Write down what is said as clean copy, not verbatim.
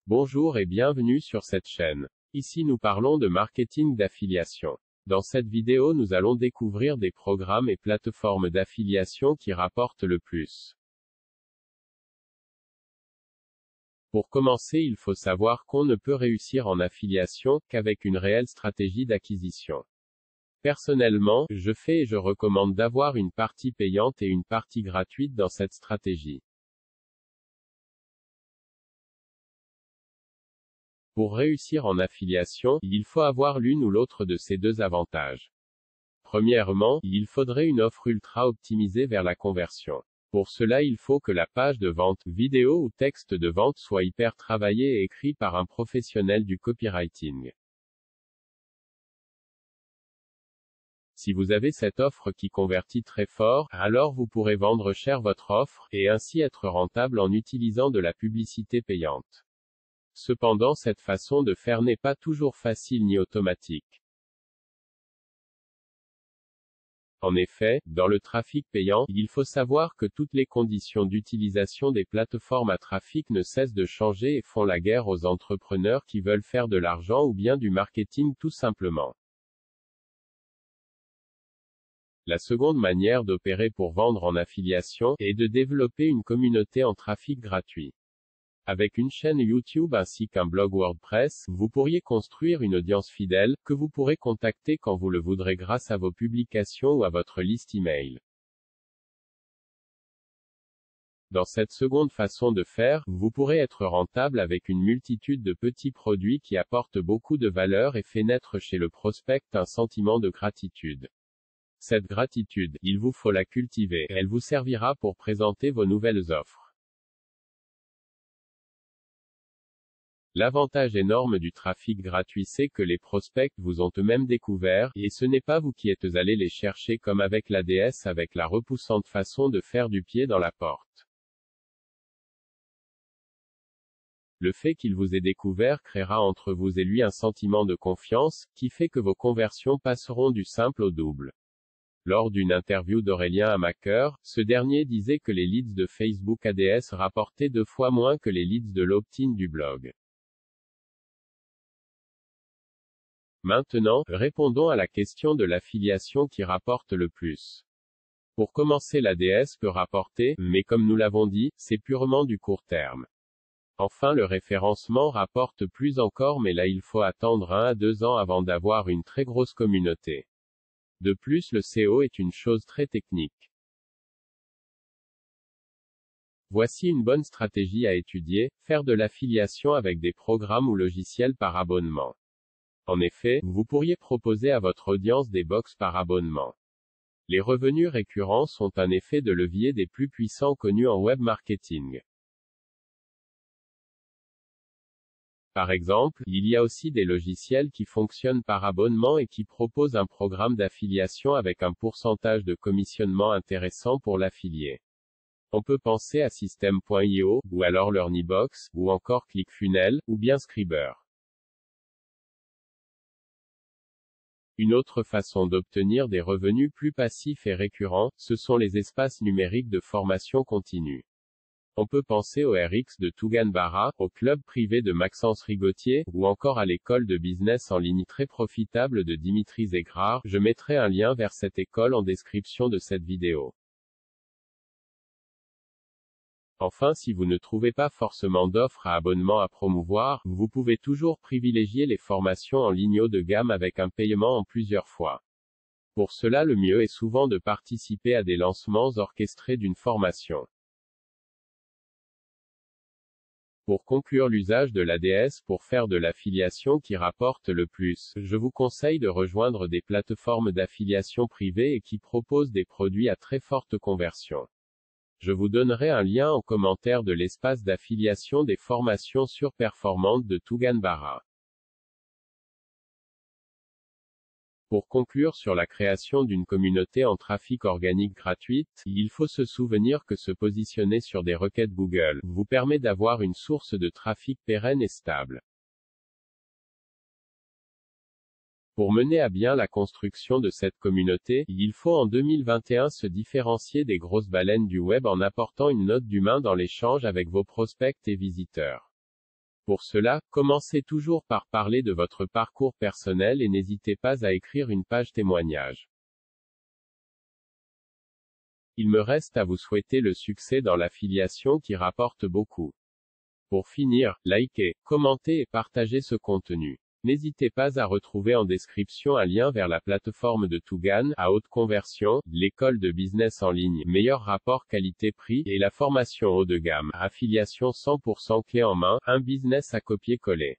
Bonjour et bienvenue sur cette chaîne. Ici nous parlons de marketing d'affiliation. Dans cette vidéo nous allons découvrir des programmes et plateformes d'affiliation qui rapportent le plus. Pour commencer, il faut savoir qu'on ne peut réussir en affiliation qu'avec une réelle stratégie d'acquisition. Personnellement, je fais et je recommande d'avoir une partie payante et une partie gratuite dans cette stratégie. Pour réussir en affiliation, il faut avoir l'une ou l'autre de ces deux avantages. Premièrement, il faudrait une offre ultra optimisée vers la conversion. Pour cela, il faut que la page de vente, vidéo ou texte de vente soit hyper travaillée et écrit par un professionnel du copywriting. Si vous avez cette offre qui convertit très fort, alors vous pourrez vendre cher votre offre, et ainsi être rentable en utilisant de la publicité payante. Cependant, cette façon de faire n'est pas toujours facile ni automatique. En effet, dans le trafic payant, il faut savoir que toutes les conditions d'utilisation des plateformes à trafic ne cessent de changer et font la guerre aux entrepreneurs qui veulent faire de l'argent ou bien du marketing tout simplement. La seconde manière d'opérer pour vendre en affiliation est de développer une communauté en trafic gratuit. Avec une chaîne YouTube ainsi qu'un blog WordPress, vous pourriez construire une audience fidèle, que vous pourrez contacter quand vous le voudrez grâce à vos publications ou à votre liste email. Dans cette seconde façon de faire, vous pourrez être rentable avec une multitude de petits produits qui apportent beaucoup de valeur et fait naître chez le prospect un sentiment de gratitude. Cette gratitude, il vous faut la cultiver, elle vous servira pour présenter vos nouvelles offres. L'avantage énorme du trafic gratuit c'est que les prospects vous ont eux-mêmes découvert, et ce n'est pas vous qui êtes allés les chercher comme avec l'ADS avec la repoussante façon de faire du pied dans la porte. Le fait qu'il vous ait découvert créera entre vous et lui un sentiment de confiance, qui fait que vos conversions passeront du simple au double. Lors d'une interview d'Aurélien Hamaker, ce dernier disait que les leads de Facebook ADS rapportaient 2 fois moins que les leads de l'opt-in du blog. Maintenant, répondons à la question de l'affiliation qui rapporte le plus. Pour commencer, l'ADS peut rapporter, mais comme nous l'avons dit, c'est purement du court terme. Enfin, le référencement rapporte plus encore, mais là il faut attendre 1 à 2 ans avant d'avoir une très grosse communauté. De plus, le SEO est une chose très technique. Voici une bonne stratégie à étudier, faire de l'affiliation avec des programmes ou logiciels par abonnement. En effet, vous pourriez proposer à votre audience des box par abonnement. Les revenus récurrents sont un effet de levier des plus puissants connus en web marketing. Par exemple, il y a aussi des logiciels qui fonctionnent par abonnement et qui proposent un programme d'affiliation avec un pourcentage de commissionnement intéressant pour l'affilié. On peut penser à System.io, ou alors LearnyBox, ou encore ClickFunnels, ou bien Scriber. Une autre façon d'obtenir des revenus plus passifs et récurrents, ce sont les espaces numériques de formation continue. On peut penser au RX de Tougan Barra, au club privé de Maxence Rigotier, ou encore à l'école de business en ligne très profitable de Dimitri Zegrar. Je mettrai un lien vers cette école en description de cette vidéo. Enfin, si vous ne trouvez pas forcément d'offres à abonnement à promouvoir, vous pouvez toujours privilégier les formations en ligne haut de gamme avec un paiement en plusieurs fois. Pour cela, le mieux est souvent de participer à des lancements orchestrés d'une formation. Pour conclure l'usage de l'ADS pour faire de l'affiliation qui rapporte le plus, je vous conseille de rejoindre des plateformes d'affiliation privées et qui proposent des produits à très forte conversion. Je vous donnerai un lien en commentaire de l'espace d'affiliation des formations surperformantes de Tougan Barra. Pour conclure sur la création d'une communauté en trafic organique gratuite, il faut se souvenir que se positionner sur des requêtes Google vous permet d'avoir une source de trafic pérenne et stable. Pour mener à bien la construction de cette communauté, il faut en 2021 se différencier des grosses baleines du web en apportant une note d'humain dans l'échange avec vos prospects et visiteurs. Pour cela, commencez toujours par parler de votre parcours personnel et n'hésitez pas à écrire une page témoignage. Il me reste à vous souhaiter le succès dans l'affiliation qui rapporte beaucoup. Pour finir, likez, commentez et partagez ce contenu. N'hésitez pas à retrouver en description un lien vers la plateforme de Tugan, à haute conversion, l'école de business en ligne, meilleur rapport qualité-prix, et la formation haut de gamme, affiliation 100% clé en main, un business à copier-coller.